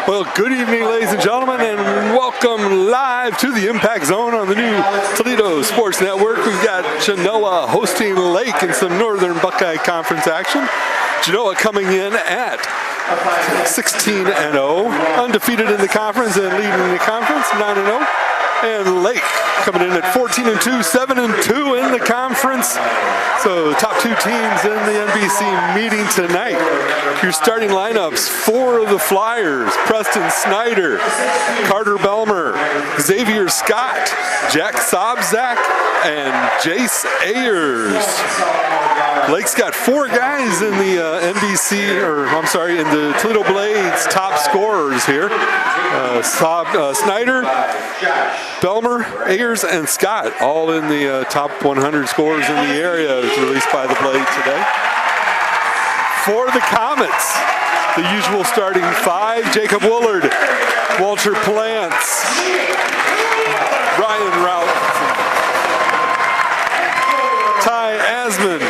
Well, good evening, ladies and gentlemen, and welcome live to the Impact Zone on the new Toledo Sports Network. We've got Genoa hosting Lake in some Northern Buckeye Conference action. Genoa coming in at 16-0, undefeated in the conference and leading the conference, 9-0. And Lake coming in at 14-2, 7-2 in the conference. So top two teams in the NBC meeting tonight. Your starting lineups: for the Flyers, Preston Snyder, Carter Belmer, Xavier Scott, Jack Sobzak, and Jace Ayers. Lake's got four guys in the in the Toledo Blades top scorers here. Snyder, Belmer, Ayers, and Scott, all in the top 100 scorers in the area, as released by the Blade today. For the Comets, the usual starting five: Jacob Woolard, Walter Plants, Ryan Rout, Ty Asman,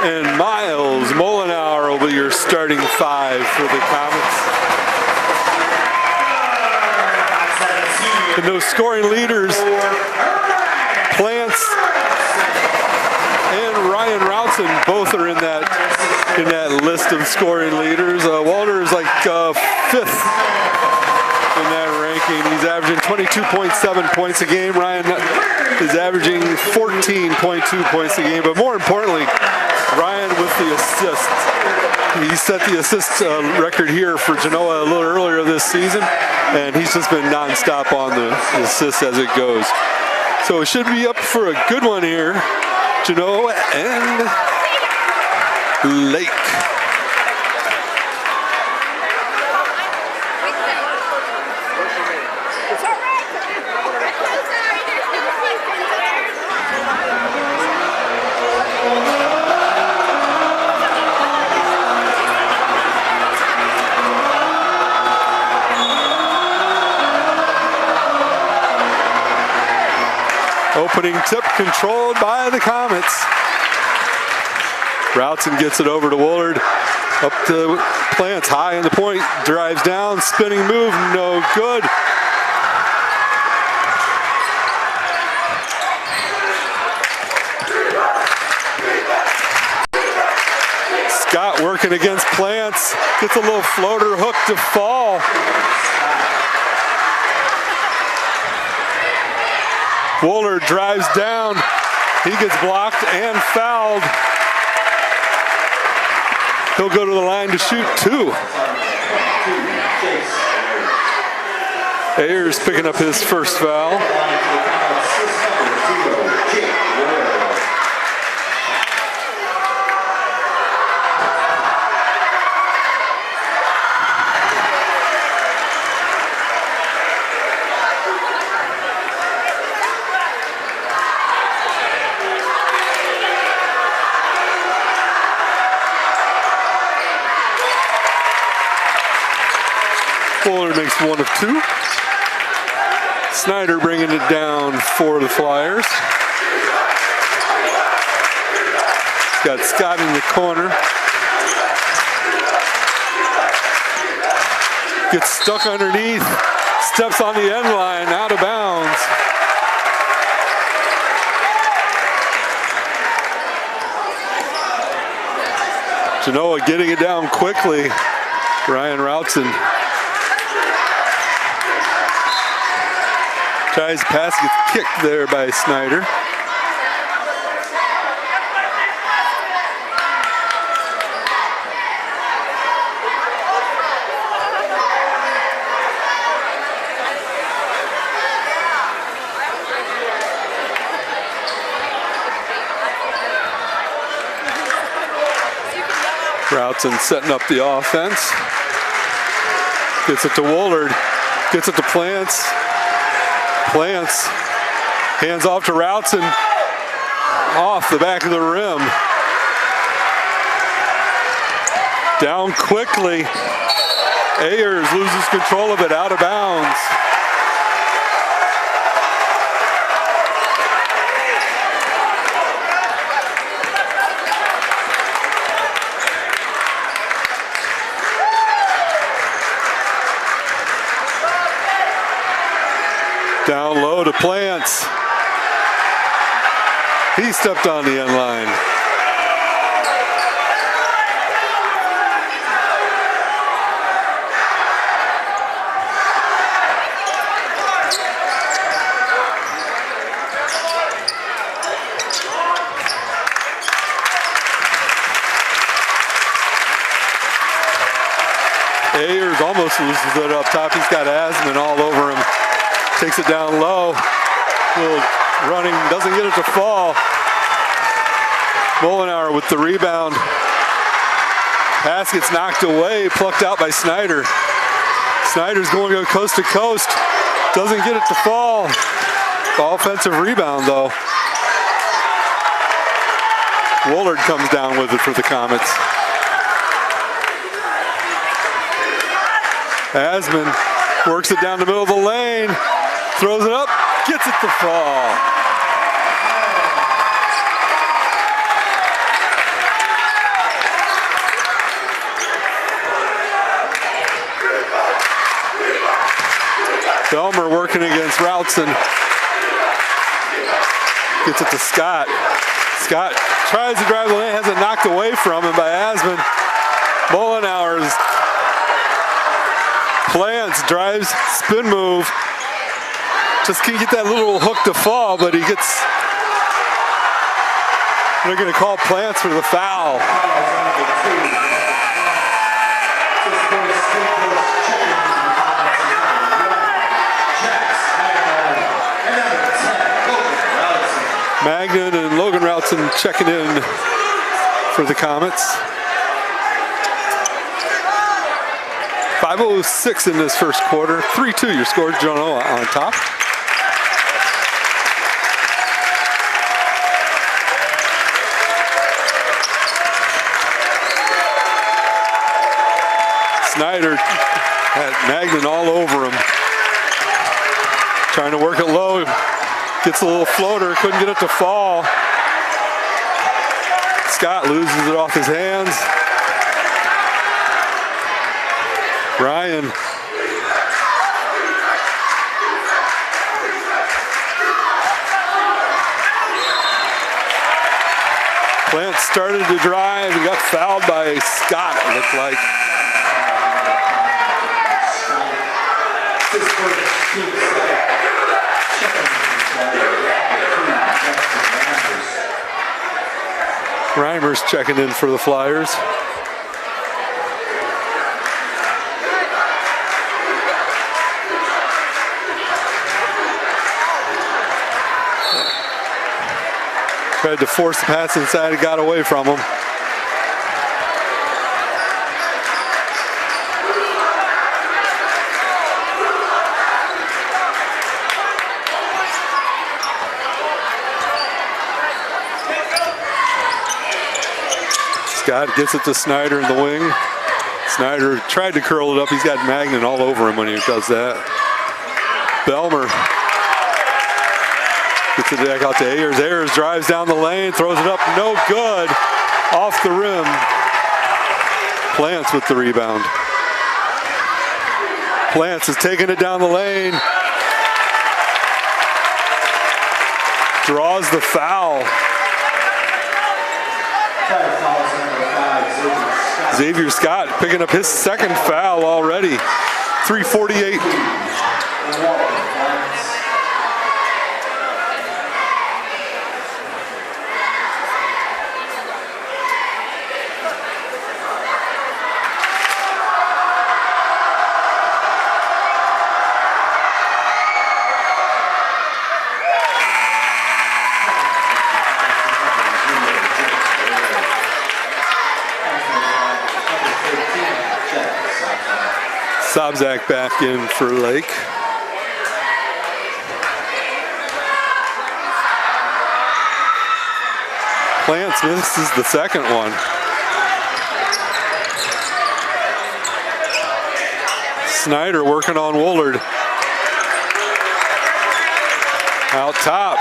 and Miles Molinauer will be your starting five for the Comets. And those scoring leaders, Plants and Ryan Routson, both are in that list of scoring leaders. Walter is like fifth in that ranking. He's averaging 22.7 points a game. Ryan is averaging 14.2 points a game. But more importantly, Ryan with the assists. He set the assist record here for Genoa a little earlier this season, and he's just been nonstop on the assists as it goes. So it should be up for a good one here. Genoa and Lake. Opening tip controlled by the Comets. Routson gets it over to Woolard. Up to Plants, high in the point, drives down, spinning move, no good. Scott working against Plants, gets a little floater hook to fall. Woolard drives down, he gets blocked and fouled. He'll go to the line to shoot two. Ayers picking up his first foul. Woolard makes one of two. Snyder bringing it down for the Flyers. Got Scott in the corner. Gets stuck underneath. Steps on the end line, out of bounds. Genoa getting it down quickly. Ryan Routson tries to pass, gets kicked there by Snyder. Routson setting up the offense. Gets it to Woolard, gets it to Plants. Plants, hands off to Routson, off the back of the rim. Down quickly. Ayers loses control of it, out of bounds. Down low to Plants. He stepped on the end line. Ayers almost loses it up top. He's got Asman all over him. Takes it down low. Little running, doesn't get it to fall. Molenauer with the rebound. Pass gets knocked away, plucked out by Snyder. Snyder's going to go coast to coast. Doesn't get it to fall. Offensive rebound though. Woolard comes down with it for the Comets. Asman works it down the middle of the lane, throws it up, gets it to fall. Belmer working against Routson. Gets it to Scott. Scott tries to drive the lane, has it knocked away from him by Asman. Molenauer's Plants, drives, spin move. Just can't get that little hook to fall, but he gets, they're going to call Plants for the foul. Magnan and Logan Routson checking in for the Comets. 5:06 in this first quarter. 3-2 your score. Genoa on top. Snyder had Magnan all over him. Trying to work it low. Gets a little floater. Couldn't get it to fall. Scott loses it off his hands. Ryan. Plant started to drive and got fouled by Scott, it looked like. Reimer's checking in for the Flyers. Tried to force the pass inside, it got away from him. Scott gets it to Snyder in the wing. Snyder tried to curl it up. He's got Magnan all over him when he does that. Belmer gets it back out to Ayers. Ayers drives down the lane, throws it up, no good. Off the rim. Plants with the rebound. Plants is taking it down the lane. Draws the foul. Xavier Scott picking up his second foul already. 3:48. Sobzak back in for Lake. Plants misses the second one. Snyder working on Woolard. Out top.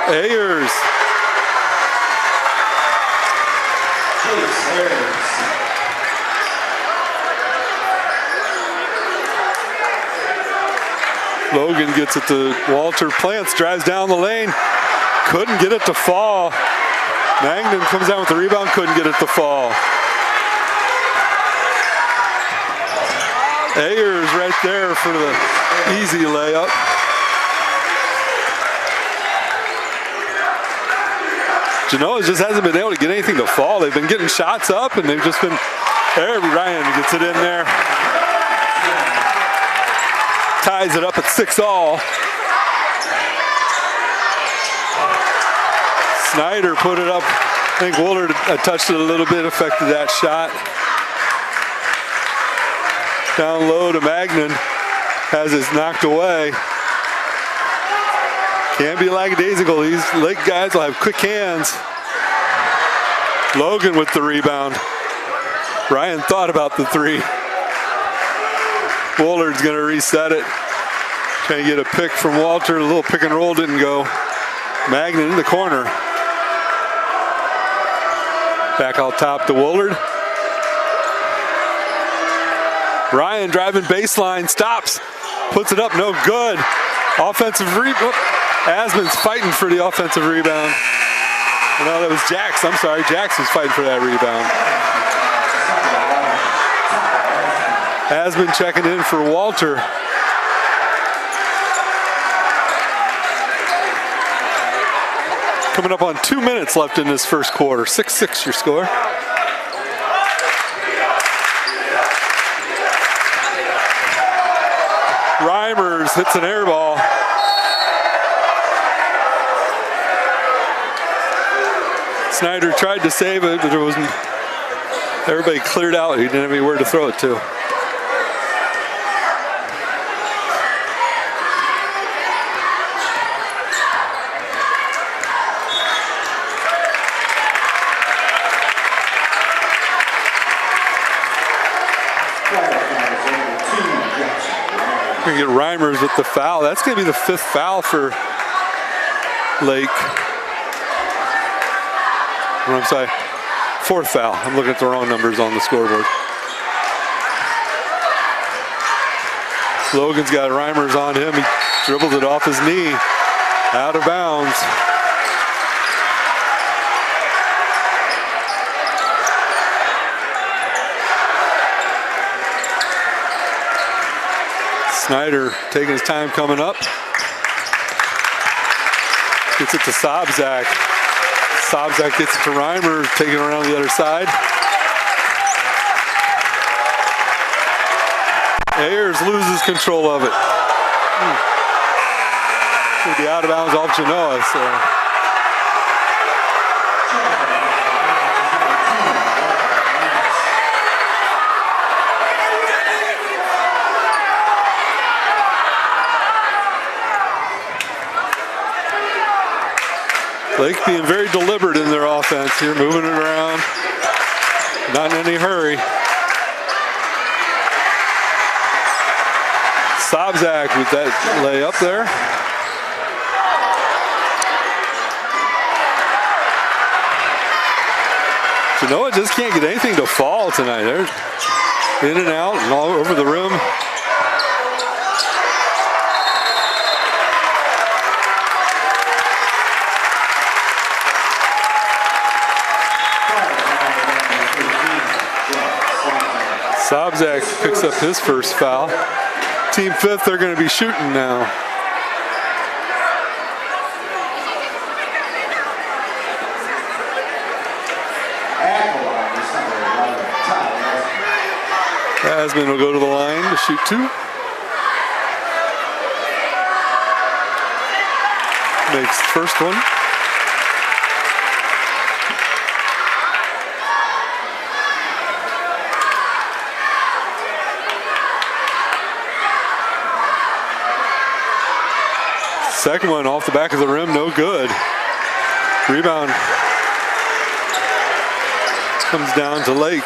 Ayers. Logan gets it to Walter. Plants, drives down the lane. Couldn't get it to fall. Magnan comes down with the rebound, couldn't get it to fall. Ayers right there for the easy layup. Genoa just hasn't been able to get anything to fall. They've been getting shots up and they've just been, there, Ryan gets it in there. Ties it up at 6-all. Snyder put it up. I think Woolard touched it a little bit, affected that shot. Down low to Magnan, has his knocked away. Can't be lackadaisical. These Lake guys will have quick hands. Logan with the rebound. Ryan thought about the three. Woolard's gonna reset it. Trying to get a pick from Walter. A little pick and roll didn't go. Magnan in the corner. Back out top to Woolard. Ryan driving baseline, stops, puts it up, no good. Offensive rebound. Asman's fighting for the offensive rebound. No, that was Jax. I'm sorry, Jax was fighting for that rebound. Asman checking in for Walter. Coming up on 2 minutes left in this first quarter. 6-6 your score. Reimers hits an air ball. Snyder tried to save it, but there wasn't. Everybody cleared out. He didn't have anywhere to throw it to. We're gonna get Reimers with the foul. That's gonna be the 5th foul for Lake. Or, I'm sorry, 4th foul. I'm looking at the wrong numbers on the scoreboard. Logan's got Reimers on him. He dribbled it off his knee, out of bounds. Snyder taking his time coming up. Gets it to Sobzak. Sobzak gets it to Reimer, taking it around the other side. Ayers loses control of it. It'll be out of bounds off Genoa, so. Lake being very deliberate in their offense here, moving it around, not in any hurry. Sobzak with that layup there. Genoa just can't get anything to fall tonight. They're in and out and all over the rim. Sobzak picks up his first foul. Team 5th, they're going to be shooting now. Asman will go to the line to shoot 2. Makes the first one. Second one off the back of the rim, no good. Rebound comes down to Lake.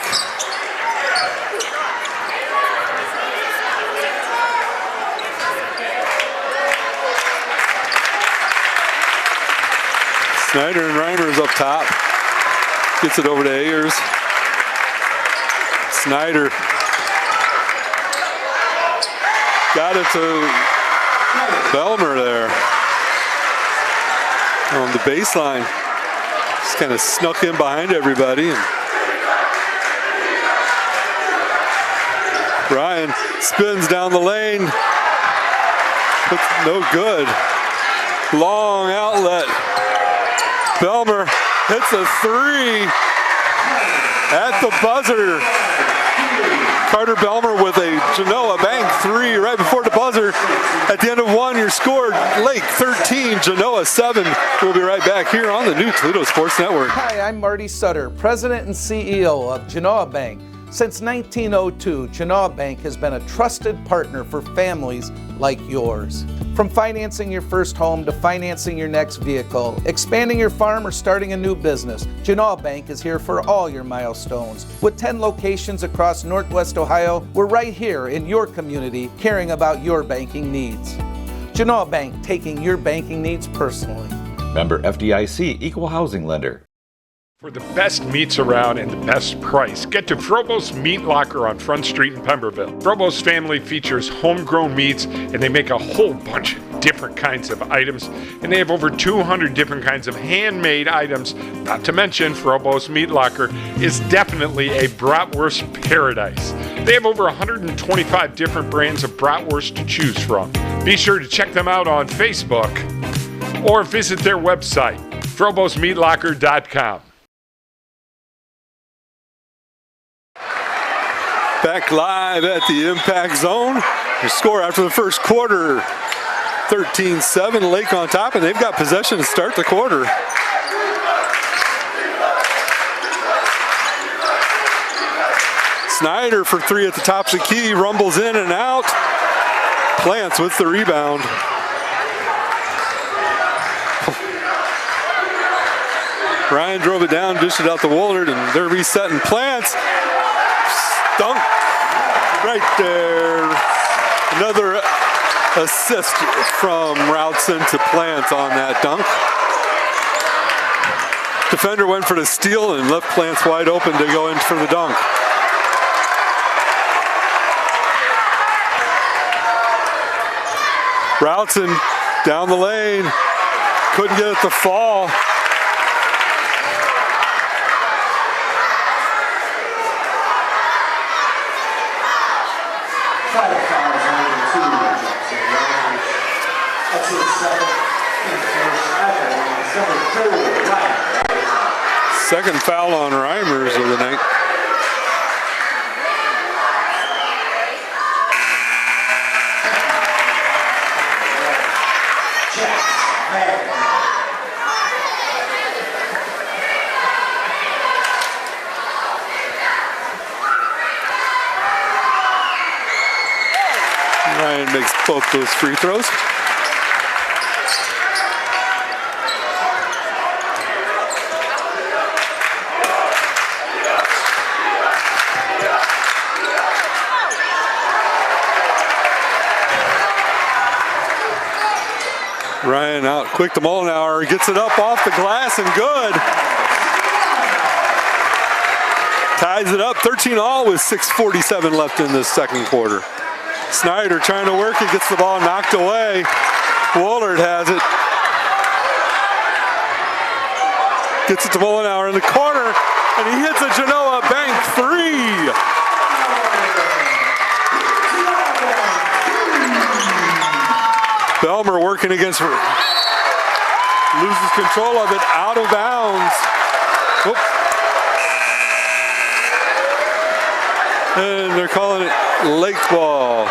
Snyder and Reimer is up top. Gets it over to Ayers. Snyder got it to Belmer there on the baseline. Just kind of snuck in behind everybody. And Ryan spins down the lane. But no good. Long outlet. Belmer hits a three at the buzzer. Carter Belmer with a Genoa Bank three right before the buzzer. At the end of one, your score, Lake 13, Genoa 7. We'll be right back here on the new Toledo Sports Network. Hi, I'm Marty Sutter, President and CEO of Genoa Bank. Since 1902, Genoa Bank has been a trusted partner for families like yours. From financing your first home to financing your next vehicle, expanding your farm or starting a new business, Genoa Bank is here for all your milestones. With 10 locations across Northwest Ohio, we're right here in your community caring about your banking needs. Genoa Bank, taking your banking needs personally. Member FDIC, Equal Housing Lender. For the best meats around and the best price, get to Frobose Meat Locker on Front Street in Pemberville. Frobose family features homegrown meats, and they make a whole bunch of different kinds of items. And they have over 200 different kinds of handmade items. Not to mention, Frobose Meat Locker is definitely a bratwurst paradise. They have over 125 different brands of bratwurst to choose from. Be sure to check them out on Facebook or visit their website, FroboseMeatLocker.com. Back live at the impact zone. Your score after the first quarter, 13-7, Lake on top, and they've got possession to start the quarter. Snyder for three at the top of the key, rumbles in and out. Plants with the rebound. Ryan drove it down, dished it out to Woolard, and they're resetting. Plants. Dunk right there. Another assist from Routson to Plants on that dunk. Defender went for the steal and left Plants wide open to go in for the dunk. Routson down the lane. Couldn't get it to fall. Second foul on Reimers of the night. Ryan makes both those free throws. Ryan out quick to Mollenauer, gets it up off the glass and good. Ties it up 13-all with 6:47 left in this second quarter. Snyder trying to work it, gets the ball knocked away. Woolard has it. Gets it to Mollenauer in the corner, and he hits a Genoa Bank three. Belmer working against her. Loses control of it, out of bounds. Whoop. And they're calling it Lake ball.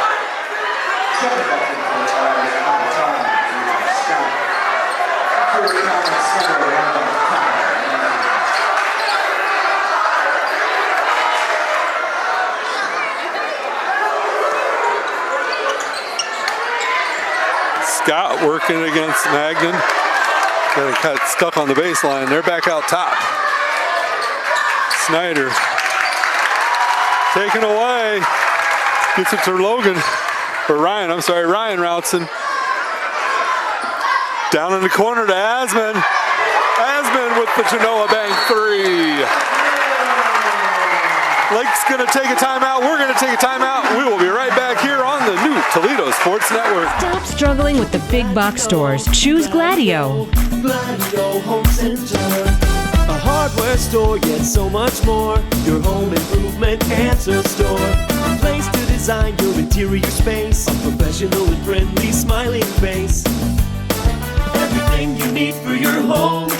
Scott working against Magnan. They got stuck on the baseline. They're back out top. Snyder taken away. Gets it to Logan. Or Ryan, I'm sorry, Ryan Routson. Down in the corner to Asman. Asman with the Genoa Bank three. Lake's gonna take a timeout. We're gonna take a timeout. We will be right back here on the new Toledo Sports Network. Stop struggling with the big box stores. Choose Gladieux. Gladieux Home Center. A hardware store, yet so much more. Your home improvement answer store. A place to design your interior space. A professional and friendly smiling face. Everything you need for your home.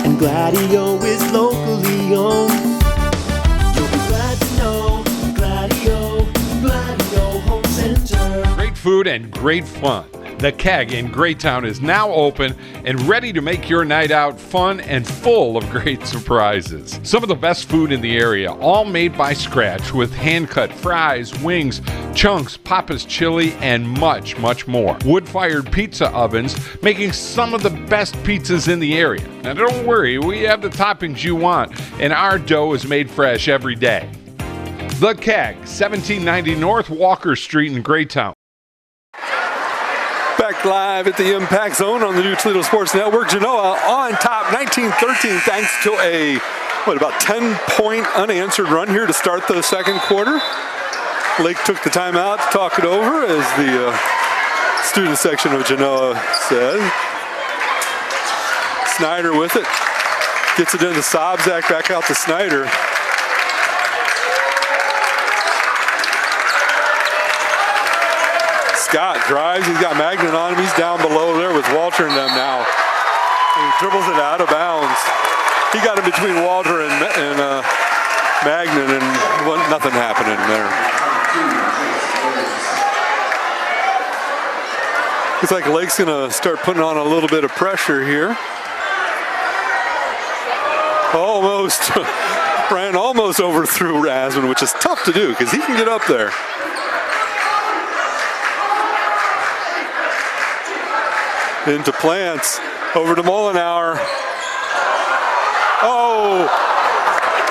And Gladieux is locally owned. You'll be glad to know Gladieux Home Center. Great food and great fun. The Keg in Greytown is now open and ready to make your night out fun and full of great surprises. Some of the best food in the area, all made by scratch with hand-cut fries, wings, chunks, Papa's chili, and much, much more. Wood-fired pizza ovens making some of the best pizzas in the area. Now don't worry, we have the toppings you want, and our dough is made fresh every day. The Keg, 1790 North Walker Street in Greytown. Back live at the Impact Zone on the new Toledo Sports Network. Genoa on top, 19-13, thanks to a, about 10-point unanswered run here to start the second quarter. Lake took the timeout to talk it over, as the student section of Genoa said. Snyder with it. Gets it into Sobzak, back out to Snyder. Scott drives, he's got Magnan on him, he's down below there with Walter and them now. And he dribbles it out of bounds. He got him between Walter and Magnan, and nothing happening there. Looks like Lake's gonna start putting on a little bit of pressure here. Almost, Ryan almost overthrew Rasman, which is tough to do because he can get up there. Into Plants, over to Mollenauer. Oh,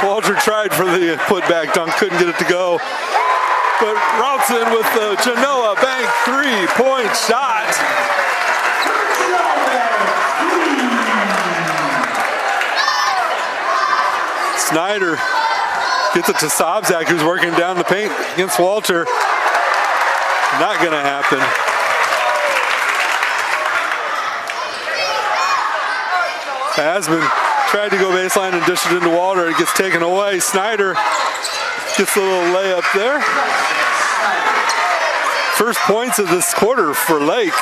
Walter tried for the putback dunk, couldn't get it to go. But Routson with the Genoa Bank 3-point shot. Snyder gets it to Sobzak, who's working down the paint against Walter. Not gonna happen. Asman tried to go baseline and dish it into Walter. It gets taken away. Snyder gets a little layup there. First points of this quarter for Lake.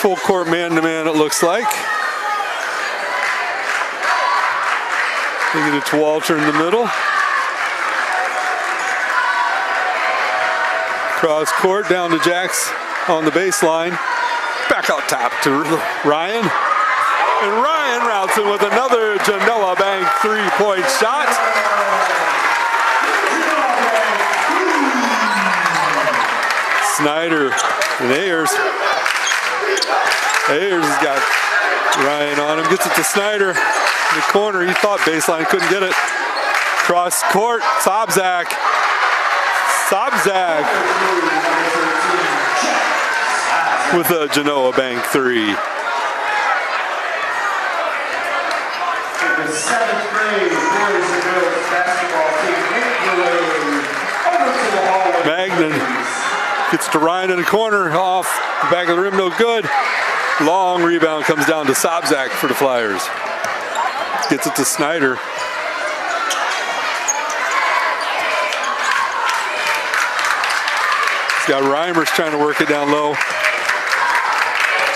Full court man-to-man, it looks like. They get it to Walter in the middle. Cross court down to Jax on the baseline. Back out top to Ryan. And Ryan Routson with another Genoa Bank 3-point shot. Snyder and Ayers. Ayers has got Ryan on him. Gets it to Snyder in the corner. He thought baseline, couldn't get it. Cross court, Sobzak. Sobzak with a Genoa Bank 3. The 7th grade boys and girls basketball team over to the hallway. Magnan gets to Ryan in the corner, off the back of the rim, no good. Long rebound comes down to Sobzak for the Flyers. Gets it to Snyder. He's got Reimers trying to work it down low.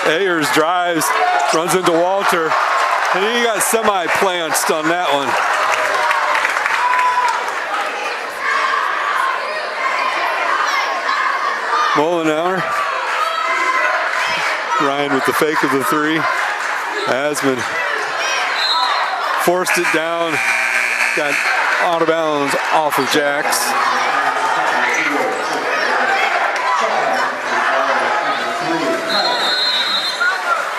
Ayers drives, runs into Walter, and he got semi-planced on that one. Mollenauer. Ryan with the fake of the three. Asman forced it down, got out of bounds off of Jax.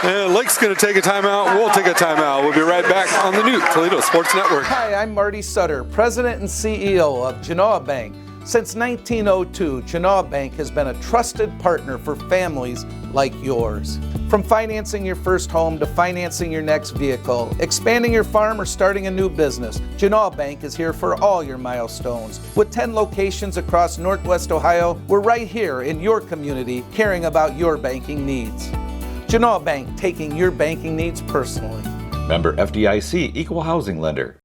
And Lake's going to take a timeout. We'll take a timeout. We'll be right back on the new Toledo Sports Network. Hi, I'm Marty Sutter, President and CEO of Genoa Bank. Since 1902, Genoa Bank has been a trusted partner for families like yours. From financing your first home to financing your next vehicle, expanding your farm or starting a new business, Genoa Bank is here for all your milestones. With 10 locations across Northwest Ohio, we're right here in your community caring about your banking needs. Genoa Bank, taking your banking needs personally. Member FDIC, Equal Housing Lender.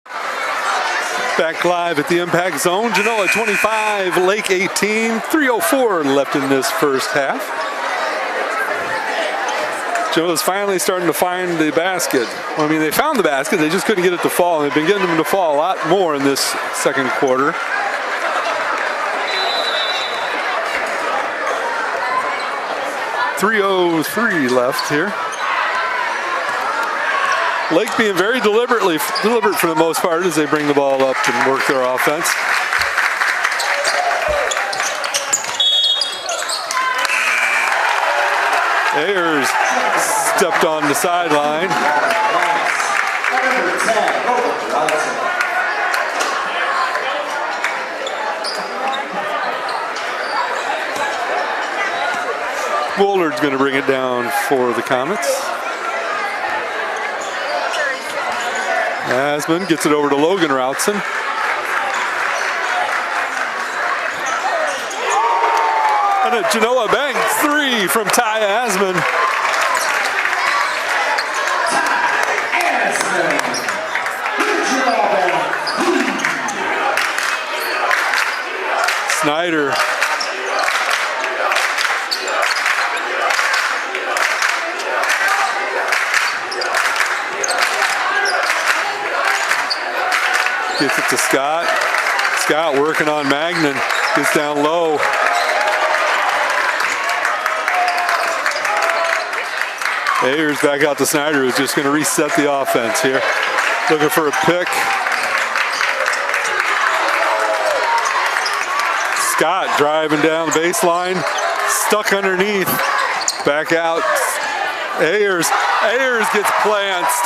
Back live at the impact zone. Genoa 25, Lake 18, 3:04 left in this first half. Genoa's finally starting to find the basket. Well, I mean, they found the basket, they just couldn't get it to fall, and they've been getting them to fall a lot more in this second quarter. .303 left here. Lake being very deliberate for the most part as they bring the ball up and work their offense. Ayers stepped on the sideline. Woolard's going to bring it down for the Comets. Asman gets it over to Logan Routson. And a Genoa Bank three from Ty Asman. Snyder. Gets it to Scott. Scott working on Magnan. Gets down low. Ayers back out to Snyder, who's just going to reset the offense here. Looking for a pick. Scott driving down the baseline. Stuck underneath. Back out. Ayers. Ayers gets planced.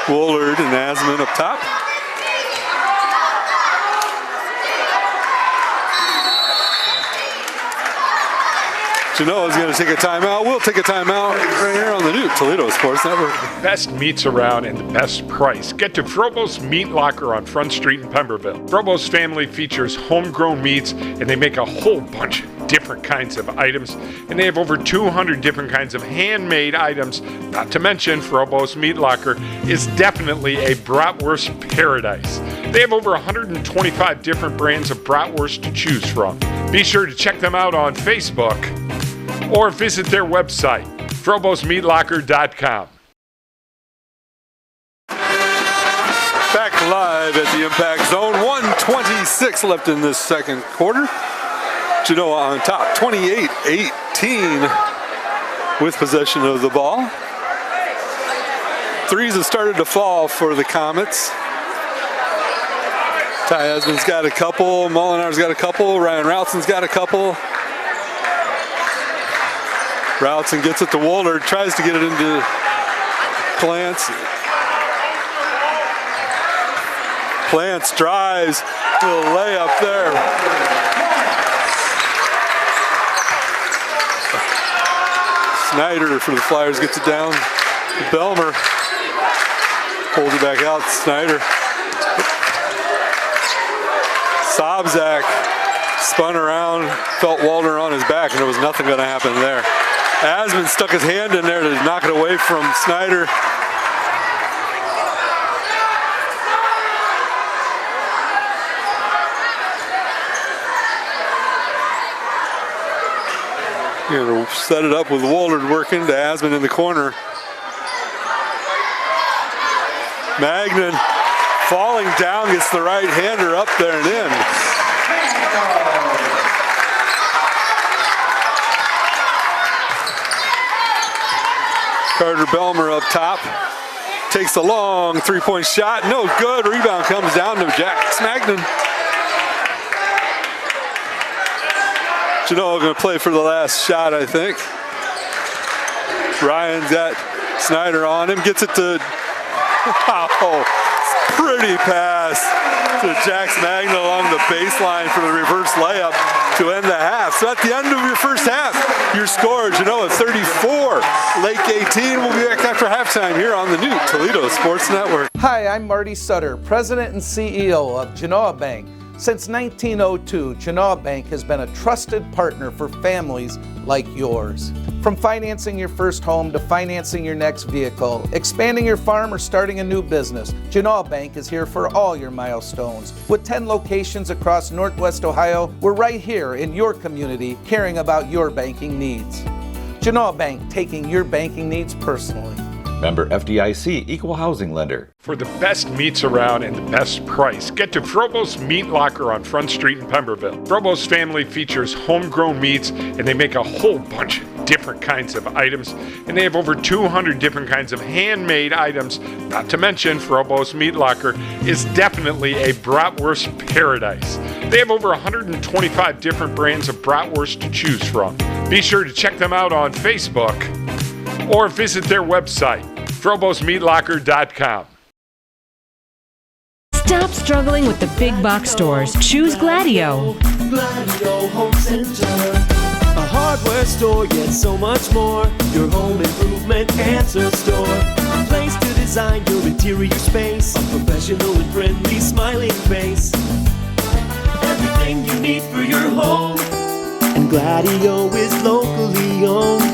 Woolard and Asman up top. Genoa's going to take a timeout. We'll take a timeout right here on the new Toledo Sports Network. Best meats around and the best price. Get to Frobose Meat Locker on Front Street in Pemberville. Frobose family features homegrown meats, and they make a whole bunch of different kinds of items, and they have over 200 different kinds of handmade items. Not to mention, Frobose Meat Locker is definitely a bratwurst paradise. They have over 125 different brands of bratwurst to choose from. Be sure to check them out on Facebook or visit their website, frobosemeatlocker.com. Back live at the impact zone. 1:26 left in this second quarter. Genoa on top, 28-18 with possession of the ball. Threes have started to fall for the Comets. Ty Asman's got a couple, Molinar's got a couple, Ryan Routson's got a couple. Routson gets it to Woolard, tries to get it into Plants. Plants drives, little layup there. Snyder for the Flyers gets it down. Belmer pulls it back out. Snyder. Sobzak spun around, felt Waldner on his back, and there was nothing going to happen there. Asman stuck his hand in there to knock it away from Snyder. Going to set it up with Woolard working to Asman in the corner. Magnan falling down, gets the right-hander up there and in. Carter Belmer up top. Takes a long three-point shot. No good. Rebound comes down to Jack Magnan. Genoa going to play for the last shot, I think. Ryan's got Snyder on him. Gets it to Wow, pretty pass to Jax Magna along the baseline for the reverse layup to end the half. So at the end of your first half, your score, Genoa 34, Lake 18. We'll be back after halftime here on the new Toledo Sports Network. Hi, I'm Marty Sutter, President and CEO of Genoa Bank. Since 1902, Genoa Bank has been a trusted partner for families like yours. From financing your first home to financing your next vehicle, expanding your farm or starting a new business, Genoa Bank is here for all your milestones. With 10 locations across Northwest Ohio, we're right here in your community caring about your banking needs. Genoa Bank, taking your banking needs personally. Member FDIC, Equal Housing Lender. For the best meats around and the best price, get to Frobose Meat Locker on Front Street in Pemberville. Frobose family features homegrown meats, and they make a whole bunch of different kinds of items, and they have over 200 different kinds of handmade items. Not to mention, Frobose Meat Locker is definitely a bratwurst paradise. They have over 125 different brands of bratwurst to choose from. Be sure to check them out on Facebook or visit their website, FroboseMeatLocker.com. Stop struggling with the big box stores. Choose Gladieux. Gladieux Home Center. A hardware store, yet so much more. Your home improvement answer store. A place to design your interior space. A professional and friendly smiling face. Everything you need for your home. And Gladieux is locally owned.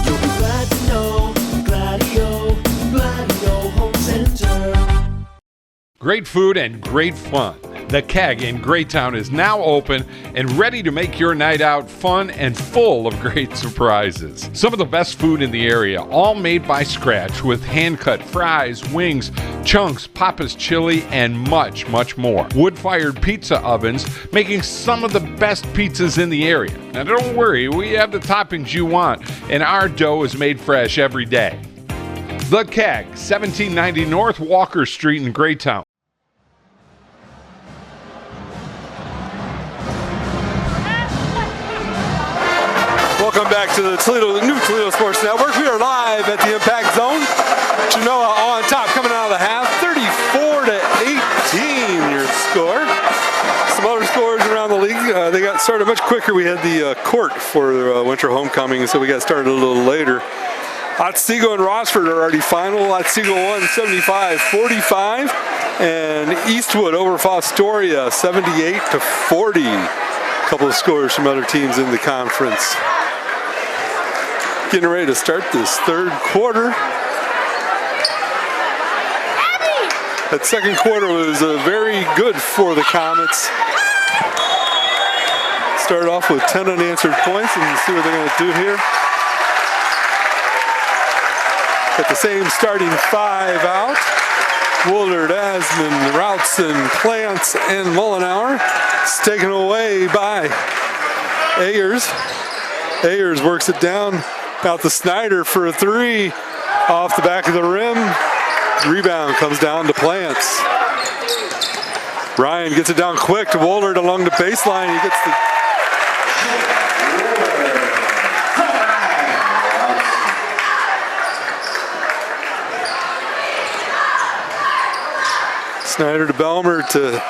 You'll be glad to know Gladieux, Gladieux Home Center. Great food and great fun. The Keg in Greytown is now open and ready to make your night out fun and full of great surprises. Some of the best food in the area, all made by scratch with hand-cut fries, wings, chunks, Papa's chili, and much, much more. Wood-fired pizza ovens making some of the best pizzas in the area. Now don't worry, we have the toppings you want, and our dough is made fresh every day. The Keg, 1790 North Walker Street in Greytown. Welcome back to the new Toledo Sports Network. We are live at the Impact Zone. Genoa on top, coming out of the half, 34-18 your score. Some other scores around the league. They got started much quicker. We had the court for winter homecoming, so we got started a little later. Otsego and Rossford are already final. Otsego won 75-45, and Eastwood over Fostoria 78-40. A couple of scores from other teams in the conference. Getting ready to start this third quarter. That second quarter was very good for the Comets. Started off with 10 unanswered points, and see what they're going to do here. Got the same starting five out. Woolard, Asman, Routson, Plants, and Mullenauer. It's taken away by Ayers. Ayers works it down. Out to Snyder for a three. Off the back of the rim. Rebound comes down to Plants. Ryan gets it down quick to Woolard along the baseline. He gets the... Snyder to Belmer to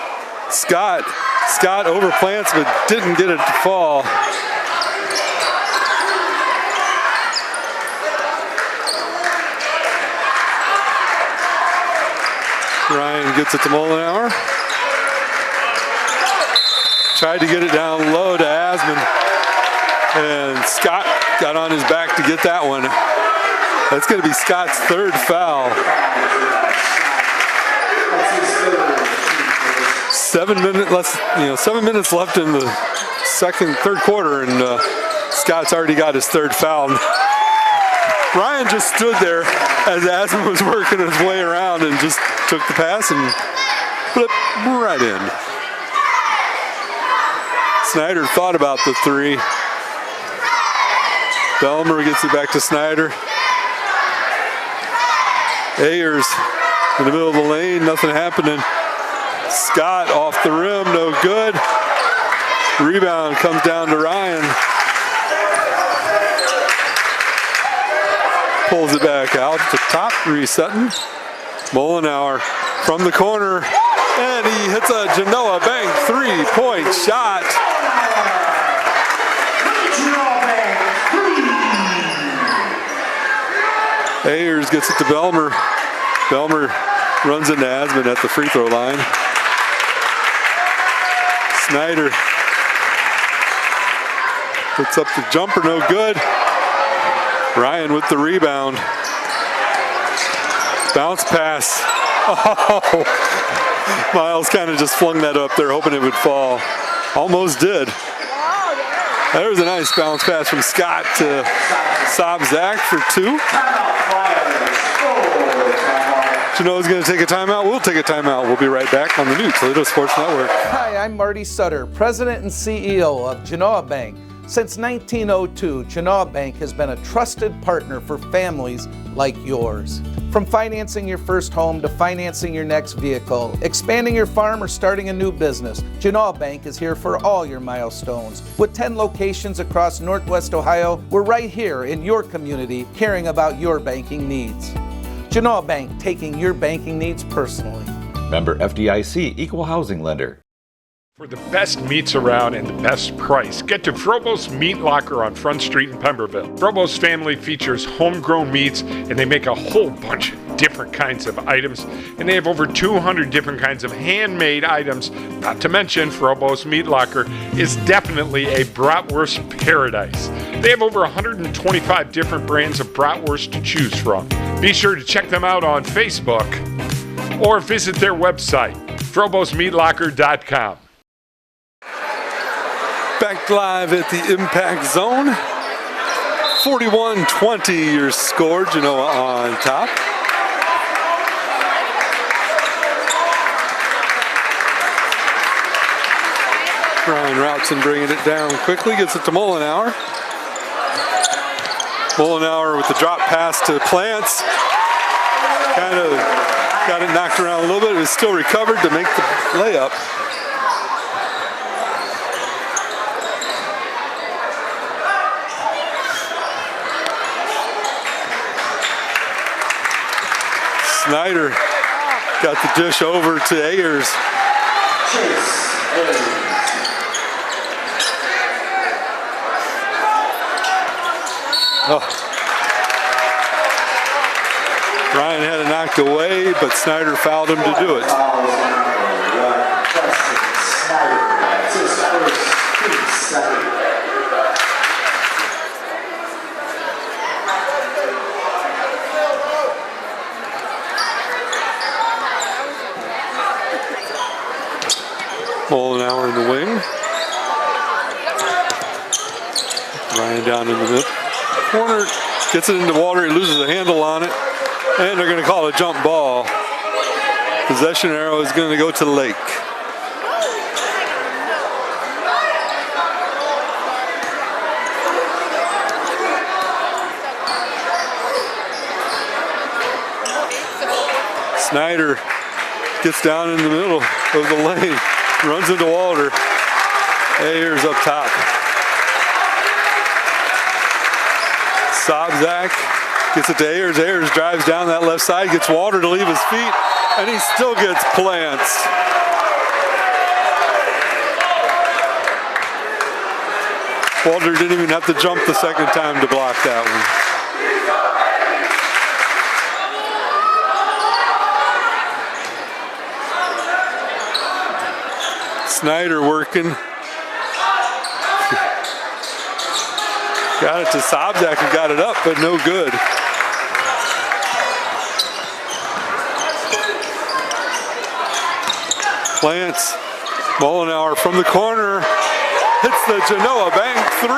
Scott. Scott over Plants, but didn't get it to fall. Ryan gets it to Mullenauer. Tried to get it down low to Asman. And Scott got on his back to get that one. That's going to be Scott's third foul. 7 minutes left in the third quarter, and Scott's already got his third foul. Ryan just stood there as Asman was working his way around and just took the pass and flipped right in. Snyder thought about the three. Belmer gets it back to Snyder. Ayers in the middle of the lane, nothing happening. Scott off the rim, no good. Rebound comes down to Ryan. Pulls it back out to top, resetting. Mollenauer from the corner, and he hits a Genoa Bank 3-point shot. Ayers gets it to Belmer. Belmer runs into Asman at the free throw line. Snyder puts up the jumper, no good. Ryan with the rebound. Bounce pass. Oh, Miles kind of just flung that up there, hoping it would fall. Almost did. There was a nice bounce pass from Scott to Sobzak for 2. Genoa's going to take a timeout. We'll take a timeout. We'll be right back on the new Toledo Sports Network. Hi, I'm Marty Sutter, President and CEO of Genoa Bank. Since 1902, Genoa Bank has been a trusted partner for families like yours. From financing your first home to financing your next vehicle, expanding your farm or starting a new business, Genoa Bank is here for all your milestones. With 10 locations across Northwest Ohio, we're right here in your community caring about your banking needs. Genoa Bank, taking your banking needs personally. Member FDIC, Equal Housing Lender. For the best meats around and the best price, get to Frobose Meat Locker on Front Street in Pemberville. Frobose family features homegrown meats, and they make a whole bunch of different kinds of items. And they have over 200 different kinds of handmade items. Not to mention, Frobose Meat Locker is definitely a bratwurst paradise. They have over 125 different brands of bratwurst to choose from. Be sure to check them out on Facebook or visit their website, FroboseMeatLocker.com. Back live at the Impact Zone. 41-20 your score, Genoa on top. Ryan Routson bringing it down quickly, gets it to Mollenauer. Mollenauer with the drop pass to Plants. Kind of got it knocked around a little bit, it was still recovered to make the layup. Snyder got the dish over to Ayers. Oh. Ryan had it knocked away, but Snyder fouled him to do it. Mollenauer in the wing. Ryan down in the mid corner, gets it into water, he loses a handle on it, and they're going to call a jump ball. Possession arrow is going to go to Lake. Snyder gets down in the middle of the lane, runs into Walter. Ayers up top. Sobzak gets it to Ayers. Ayers drives down that left side, gets Walter to leave his feet, and he still gets Plants. Walter didn't even have to jump the second time to block that one. Snyder working. Got it to Sobzak and got it up, but no good. Plants. Mollenauer from the corner. Hits the Genoa Bank 3.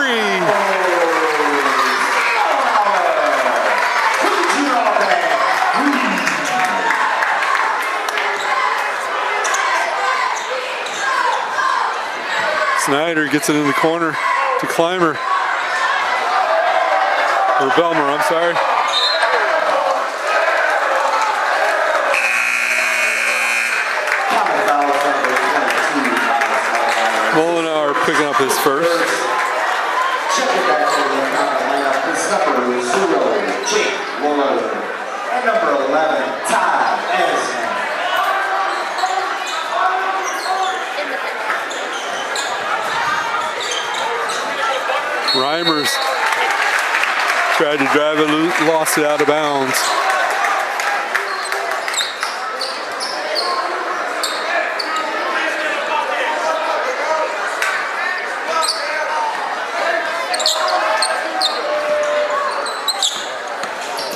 Snyder gets it in the corner to Clymer. Or Belmer, I'm sorry. Mollenauer picking up his first. Check it back to the lineup. This number is 0, Jake Wooler. And number 11, Todd Reimers tried to drive it, lost it out of bounds.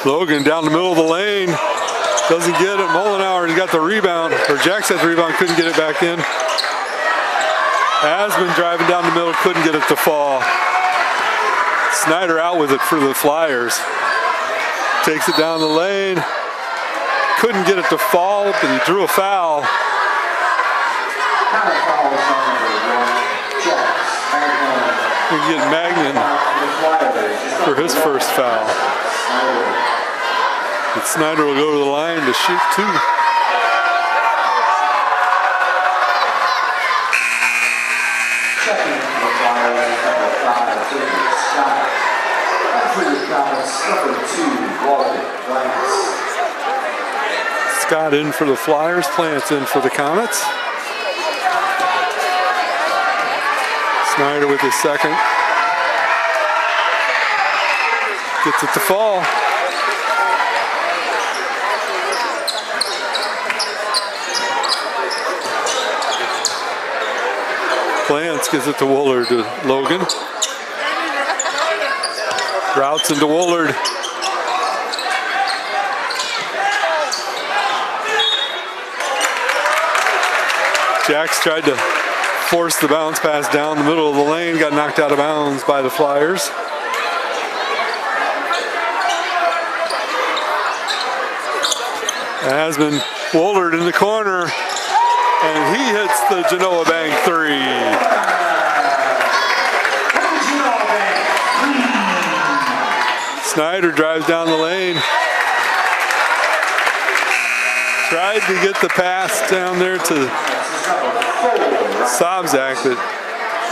Logan down the middle of the lane, doesn't get it. Mollenauer's got the rebound, or Jack's got the rebound, couldn't get it back in. Asman driving down the middle, couldn't get it to fall. Snyder out with it for the Flyers. Takes it down the lane, couldn't get it to fall, but he drew a foul. We get Magnan for his first foul. But Snyder will go to the line to shoot 2. Scott in for the Flyers, Plants in for the Comets. Snyder with his second. Gets it to fall. Plants gives it to Woolard to Logan. Routes into Woolard. Jacks tried to force the bounce pass down the middle of the lane, got knocked out of bounds by the Flyers. Asman, Woolard in the corner, and he hits the Genoa Bank 3. Snyder drives down the lane. Tried to get the pass down there to Sobzak, but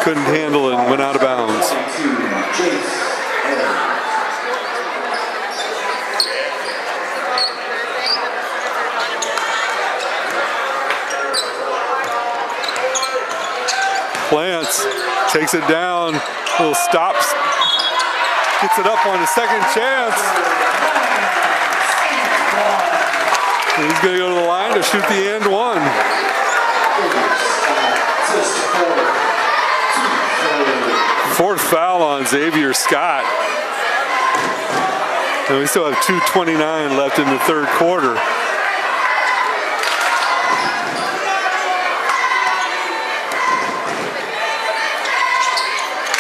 couldn't handle it and went out of bounds. Plants takes it down, little stops, gets it up on a second chance. And he's going to go to the line to shoot the and one. Fourth foul on Xavier Scott. And we still have 2:29 left in the third quarter.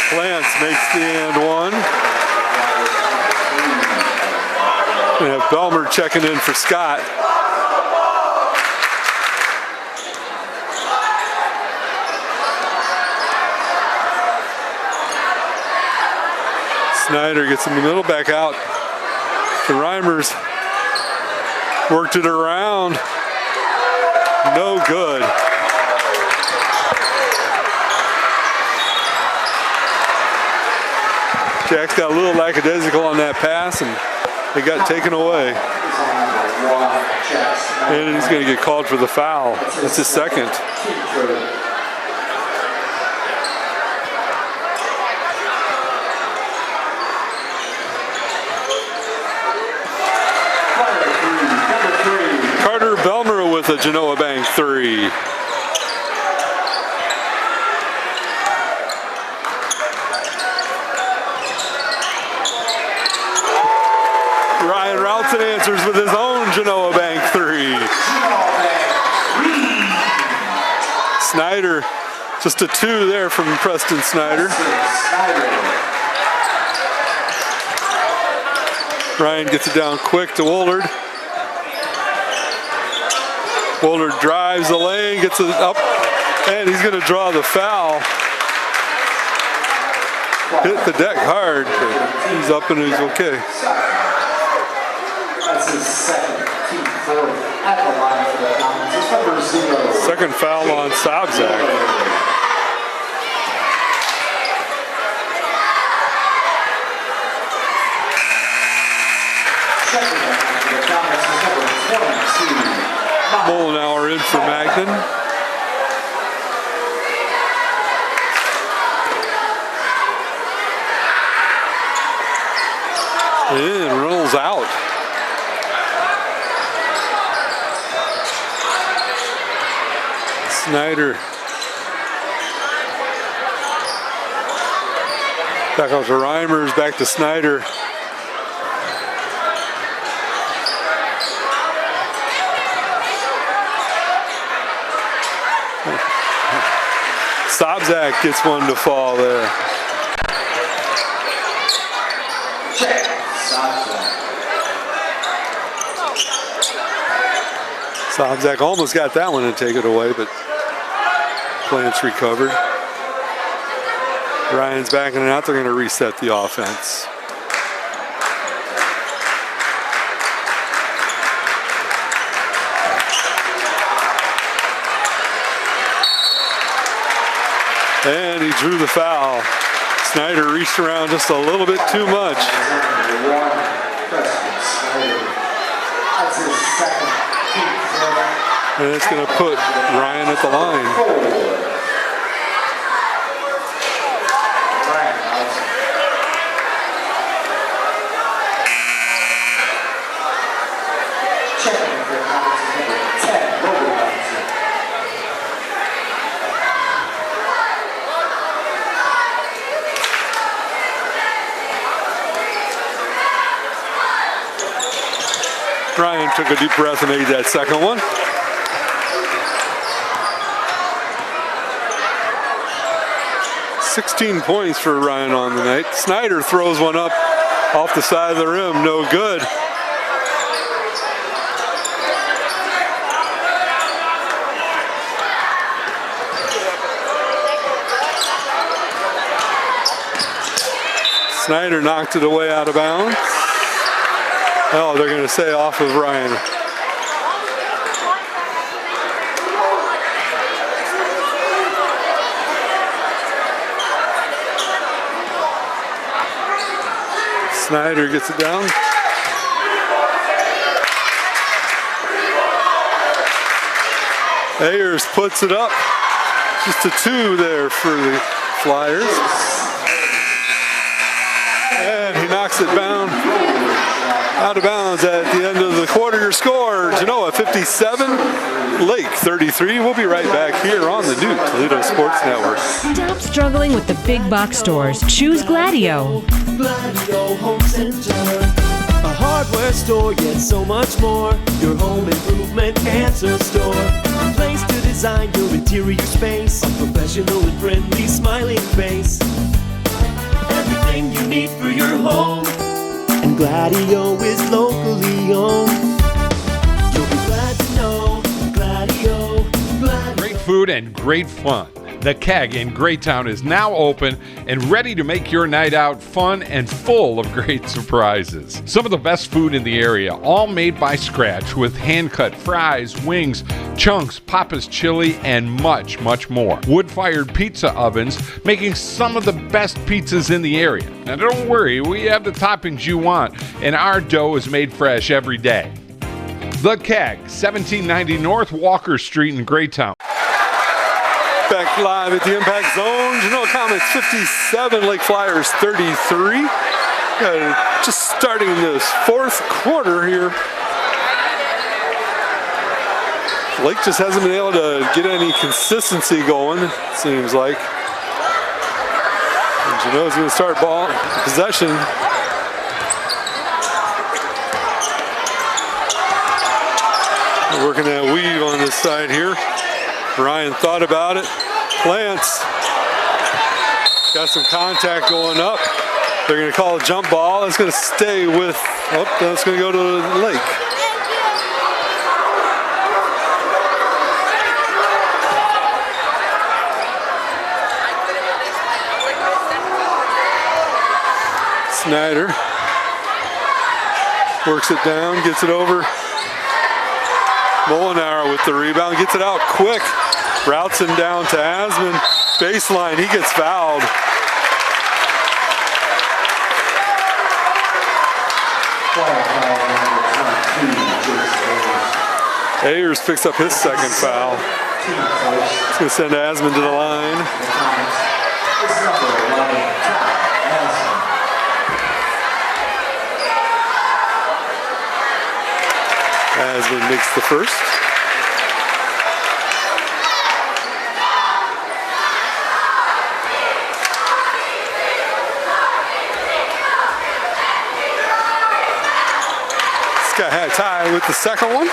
Plants makes the and one. We have Belmer checking in for Scott. Snyder gets in the middle, back out to Reimers. Worked it around. No good. Jack's got a little lackadaisical on that pass, and it got taken away. And he's going to get called for the foul. It's his second. Carter Belmer with a Genoa Bank 3. Ryan Routon answers with his own Genoa Bank 3. Snyder, just a 2 there from Preston Snyder. Ryan gets it down quick to Woolard. Woolard drives the lane, gets it up, and he's going to draw the foul. Hit the deck hard, but he's up and he's okay. That's his second, team fourth at the line for the Comets. It's number 0. Second foul on Sobzak. Mollenauer in for Magnan. And rolls out. Snyder. Back out to Reimers, back to Snyder. Sobczak gets one to fall there. Check. Sobczak almost got that one to take it away, but Plants recovered. Ryan's backing it out. They're going to reset the offense. And he drew the foul. Snyder reached around just a little bit too much. And it's going to put Ryan at the line. Ryan took a deep breath and made that second one. $16 points for Ryan on the night. Snyder throws one up off the side of the rim, no good. Snyder knocked it away out of bounds. Oh, they're going to say off of Ryan. Snyder gets it down. Ayers puts it up. Just a 2 there for the Flyers. And he knocks it down. Out of bounds at the end of the quarter. Your score, Genoa 57, Lake 33. We'll be right back here on the new Toledo Sports Network. Stop struggling with the big box stores. Choose Gladieux. Gladieux Home Center, a hardware store, yet so much more. Your home improvement answer store, a place to design your interior space, a professional and friendly smiling face. Everything you need for your home, and Gladieux is locally owned. You'll be glad to know Gladieux. Great food and great fun. The Keg in Greytown is now open and ready to make your night out fun and full of great surprises. Some of the best food in the area, all made by scratch with hand-cut fries, wings, chunks, Papa's chili, and much, much more. Wood-fired pizza ovens making some of the best pizzas in the area. Now don't worry, we have the toppings you want, and our dough is made fresh every day. The Keg, 1790 North Walker Street in Greytown. Back live at the Impact Zone. Genoa Comets 57, Lake Flyers 33. Just starting this fourth quarter here. Lake just hasn't been able to get any consistency going, it seems like. And Genoa's going to start ball possession. We're working that weave on this side here. Ryan thought about it. Plants. Got some contact going up. They're going to call a jump ball. It's going to stay with, that's going to go to Lake. Snyder works it down, gets it over. Molinaro with the rebound, gets it out quick. Routes him down to Asman. Baseline, he gets fouled. Ayers picks up his second foul. He's going to send Asman to the line. Asman makes the first. Sky High tie with the second one.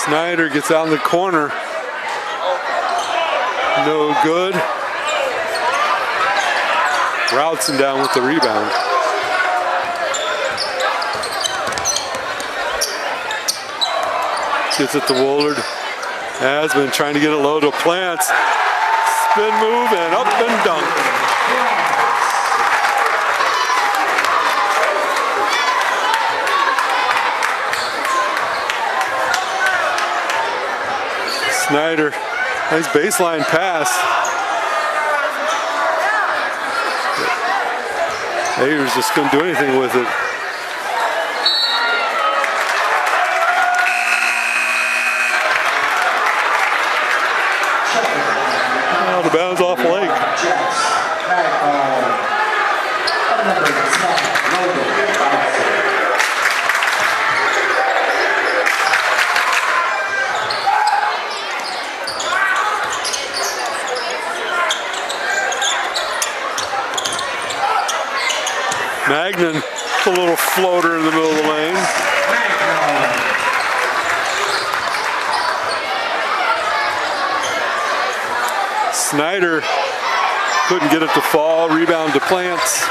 Snyder gets out in the corner. No good. Routson down with the rebound. Gets it to Woolard. Asman trying to get it low to Plants. Spin move and up and dunk. Snyder, nice baseline pass. Ayers just couldn't do anything with it. Out of bounds off Lake. Magnan, a little floater in the middle of the lane. Snyder couldn't get it to fall. Rebound to Plants.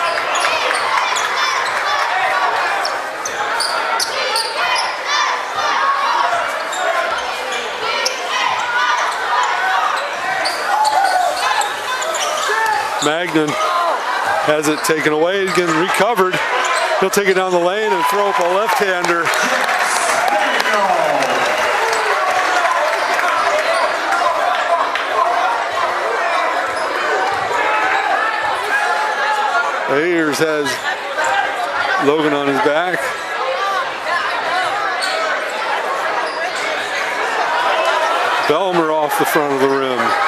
Magnan has it taken away, getting recovered. He'll take it down the lane and throw up a left-hander. Ayers has Logan on his back. Belmer off the front of the rim.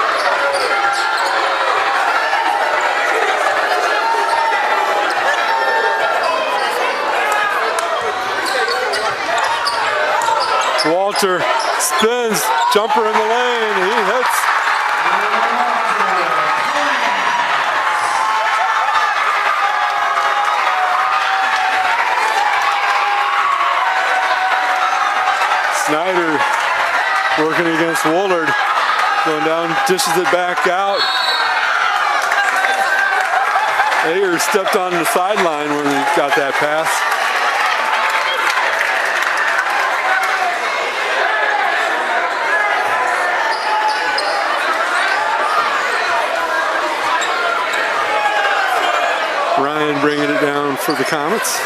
Walter spins, jumper in the lane, he hits. Snyder working against Woolard, going down, dishes it back out. Ayers stepped on the sideline when he got that pass. Ryan bringing it down for the Comets.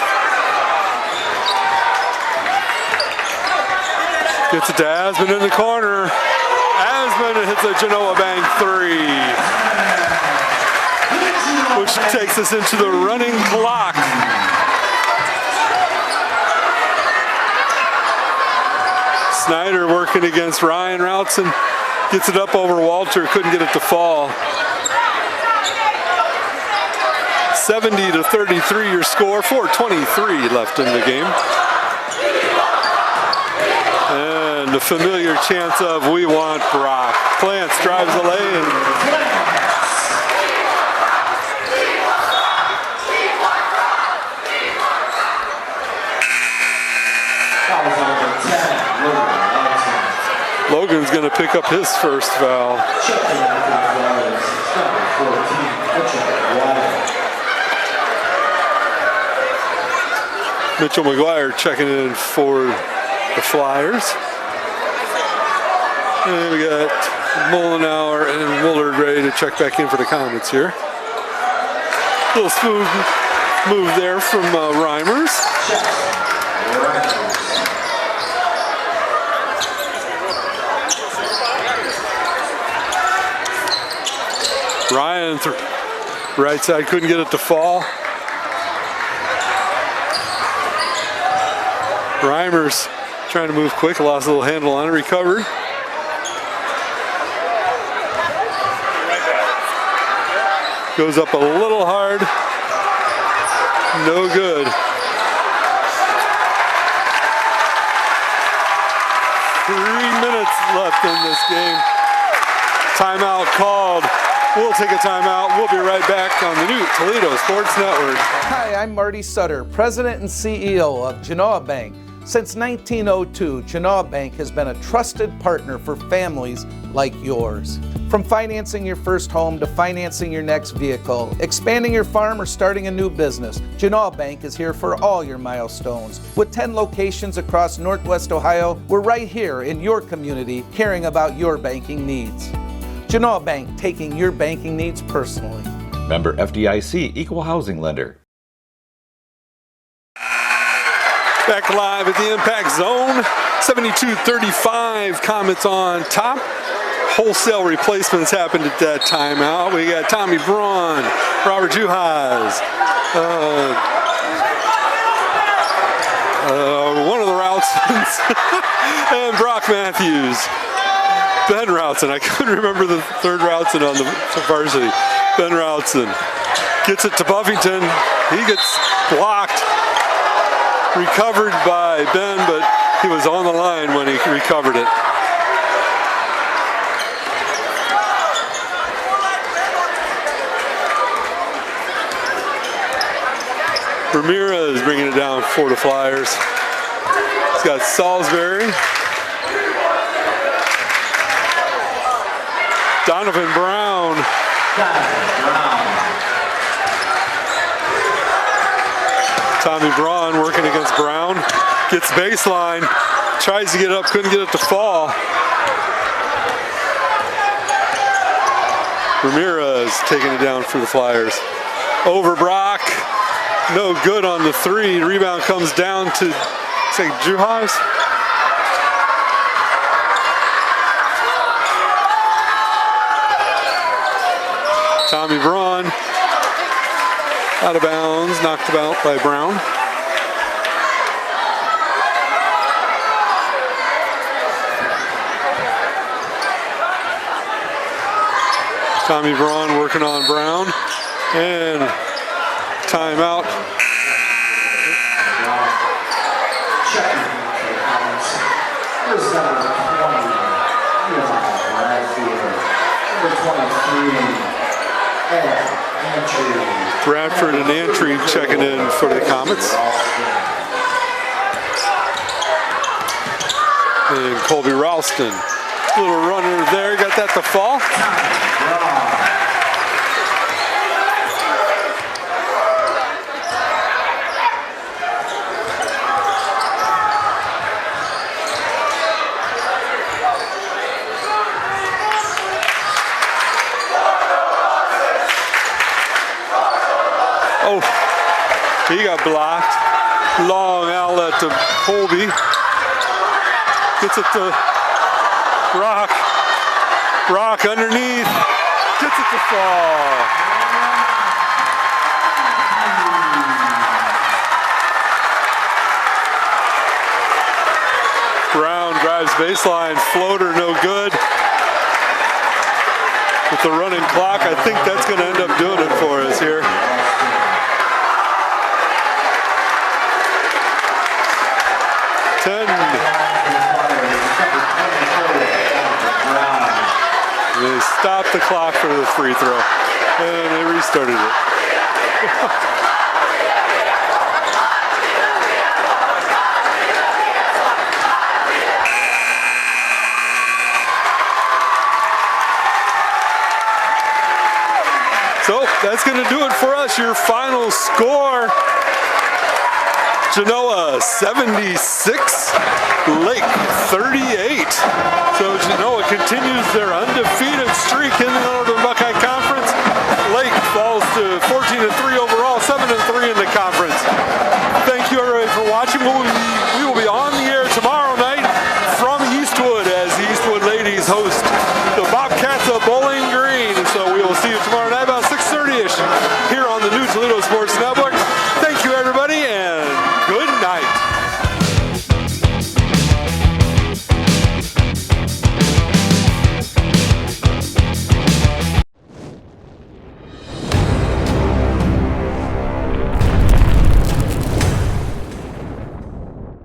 Gets it to Asman in the corner. Asman hits a Genoa Bank three, which takes us into the running clock. Snyder working against Ryan. Routson gets it up over Walter, couldn't get it to fall. 70-33 your score, 4:23 left in the game. And the familiar chants of "We want Brock." Plants drives the lane. Logan's going to pick up his first foul. Mitchell McGuire checking in for the Flyers. And we got Mullenauer and Woolard ready to check back in for the Comets here. Little smooth move there from Reimers. Ryan, right side, couldn't get it to fall. Reimers trying to move quick, lost a little handle on it, recovered. Goes up a little hard. No good. 3 minutes left in this game. Timeout called. We'll take a timeout. We'll be right back on the new Toledo Sports Network. Hi, I'm Marty Sutter, President and CEO of Genoa Bank. Since 1902, Genoa Bank has been a trusted partner for families like yours. From financing your first home to financing your next vehicle, expanding your farm or starting a new business, Genoa Bank is here for all your milestones. With 10 locations across Northwest Ohio, we're right here in your community caring about your banking needs. Genoa Bank, taking your banking needs personally. Member FDIC, Equal Housing Lender. Back live at the Impact Zone. 72-35, Comets on top. Wholesale replacements happened at that timeout. We got Tommy Braun, Robert Juhas, one of the Routsons, and Brock Matthews. Ben Routson, I couldn't remember the third Routson on the varsity. Ben Routson gets it to Buffington. He gets blocked. Recovered by Ben, but he was on the line when he recovered it. Ramirez bringing it down for the Flyers. He's got Salisbury. Donovan Brown. Tommy Braun working against Brown. Gets baseline. Tries to get up, couldn't get it to fall. Ramirez taking it down for the Flyers. Over Brock. No good on the three. Rebound comes down to, say, Juhas. Tommy Braun. Out of bounds, knocked about by Brown. Tommy Braun working on Brown. And timeout. Here's number 20, Bradford and Antry checking in for the Comets. And Colby Ralston. Little runner there, got that to fall. Oh, he got blocked. Long outlet to Colby. Gets it to Brock. Brock underneath. Gets it to fall. Brown drives baseline. Floater no good. With the running clock, I think that's going to end up doing it for us here. They stopped the clock for the free throw, and they restarted it. So that's going to do it for us. Your final score: Genoa 76, Lake 38. So Genoa continues their undefeated streak in the Northern Buckeye Conference. Lake falls to 14-3 overall, 7-3 in the conference. Thank you everybody for watching. We will be on the air tomorrow night from Eastwood as the Eastwood ladies host the Bobcats of Bowling Green. So we will see you tomorrow night about 6:30ish here on the new Toledo Sports Network.